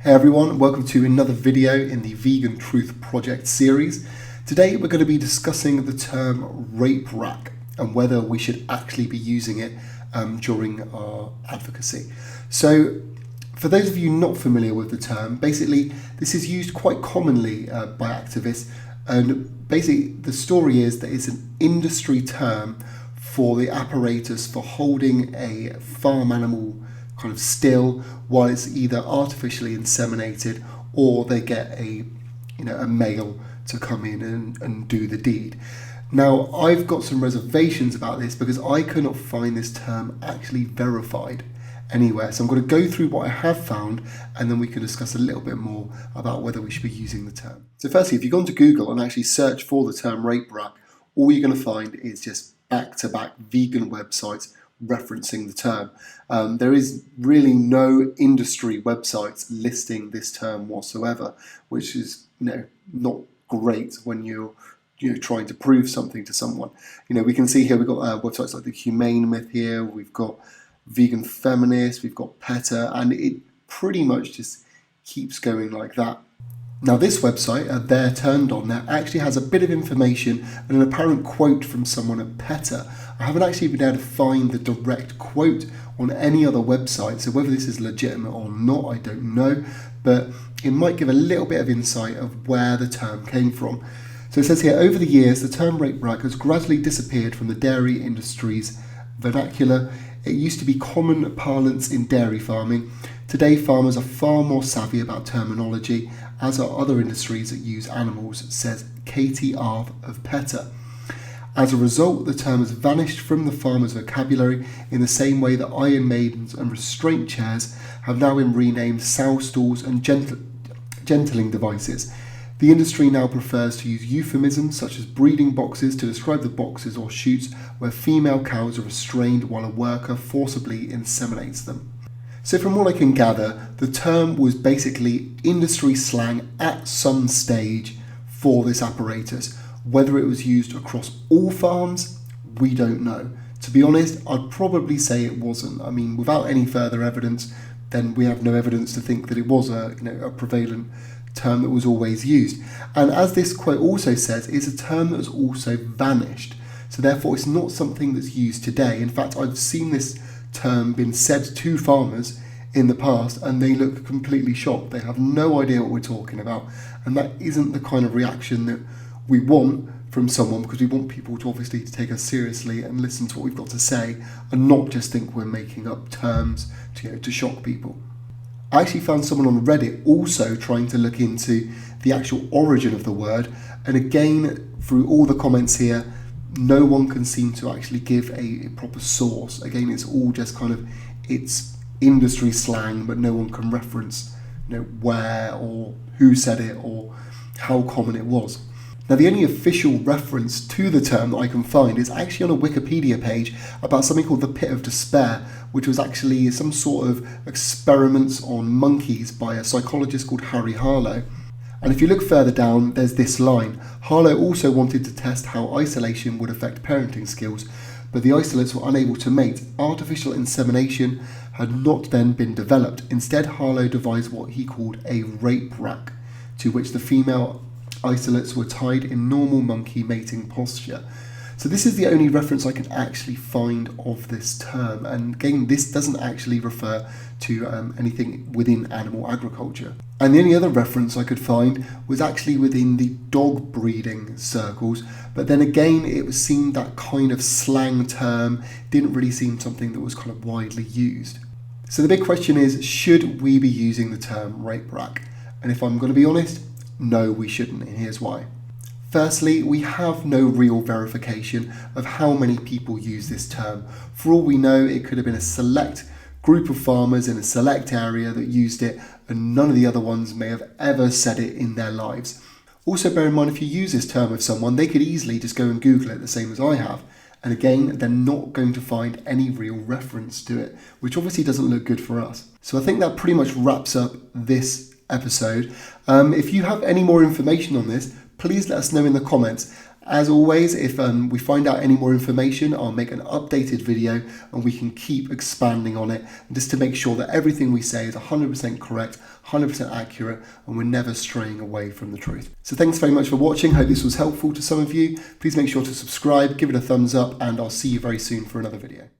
Hey everyone, welcome to another video in the Vegan Truth Project series. Today we're going to be discussing the term rape rack and whether we should actually be using it during our advocacy. So for those of you not familiar with the term, basically this is used quite commonly by activists, and basically the story is that it's an industry term for the apparatus for holding a farm animal kind of still while it's either artificially inseminated or they get a male to come in and do the deed. Now, I've got some reservations about this because I could not find this term actually verified anywhere. So I'm going to go through what I have found and then we can discuss a little bit more about whether we should be using the term. So firstly, if you go onto Google and actually search for the term rape rack, all you're going to find is just back-to-back vegan websites referencing the term. There is really no industry websites listing this term whatsoever, which is not great when you're trying to prove something to someone. We can see here we've got websites like the Humane Myth here, we've got Vegan Feminist, we've got PETA, and it pretty much just keeps going like that. Now this website, They're Turned On, there actually has a bit of information and an apparent quote from someone at PETA. I haven't actually been able to find the direct quote on any other website, so whether this is legitimate or not, I don't know, but it might give a little bit of insight of where the term came from. So it says here, over the years, the term rape rack has gradually disappeared from the dairy industry's vernacular. It used to be common parlance in dairy farming. Today, farmers are far more savvy about terminology, as are other industries that use animals, says Katie Arth of PETA. As a result, the term has vanished from the farmer's vocabulary in the same way that iron maidens and restraint chairs have now been renamed sow stalls and gentling devices. The industry now prefers to use euphemisms such as breeding boxes to describe the boxes or chutes where female cows are restrained while a worker forcibly inseminates them. So from what I can gather, the term was basically industry slang at some stage for this apparatus. Whether it was used across all farms, we don't know. To be honest, I'd probably say it wasn't. I mean, without any further evidence, then we have no evidence to think that it was a prevalent term that was always used. And as this quote also says, it's a term that has also vanished. So therefore, it's not something that's used today. In fact, I've seen this term been said to farmers in the past and they look completely shocked. They have no idea what we're talking about, and that isn't the kind of reaction that we want from someone, because we want people to obviously take us seriously and listen to what we've got to say and not just think we're making up terms to shock people. I actually found someone on Reddit also trying to look into the actual origin of the word, and again, through all the comments here, no one can seem to actually give a proper source. Again, it's all just it's industry slang, but no one can reference where or who said it or how common it was. Now, the only official reference to the term that I can find is actually on a Wikipedia page about something called the Pit of Despair, which was actually some sort of experiments on monkeys by a psychologist called Harry Harlow. And if you look further down, there's this line. Harlow also wanted to test how isolation would affect parenting skills, but the isolates were unable to mate. Artificial insemination had not then been developed. Instead, Harlow devised what he called a rape rack, to which the female isolates were tied in normal monkey mating posture. So this is the only reference I can actually find of this term, and again, this doesn't actually refer to anything within animal agriculture. And the only other reference I could find was actually within the dog breeding circles, but then again it seemed that kind of slang term didn't really seem something that was kind of widely used. So the big question is, should we be using the term rape rack? And if I'm going to be honest, no, we shouldn't, and here's why. Firstly, we have no real verification of how many people use this term. For all we know, it could have been a select group of farmers in a select area that used it, and none of the other ones may have ever said it in their lives. Also bear in mind, if you use this term with someone, they could easily just go and Google it the same as I have. And again, they're not going to find any real reference to it, which obviously doesn't look good for us. So I think that pretty much wraps up this episode. If you have any more information on this, please let us know in the comments. As always, if we find out any more information, I'll make an updated video and we can keep expanding on it, just to make sure that everything we say is 100% correct, 100% accurate, and we're never straying away from the truth. So thanks very much for watching. Hope this was helpful to some of you. Please make sure to subscribe, give it a thumbs up, and I'll see you very soon for another video.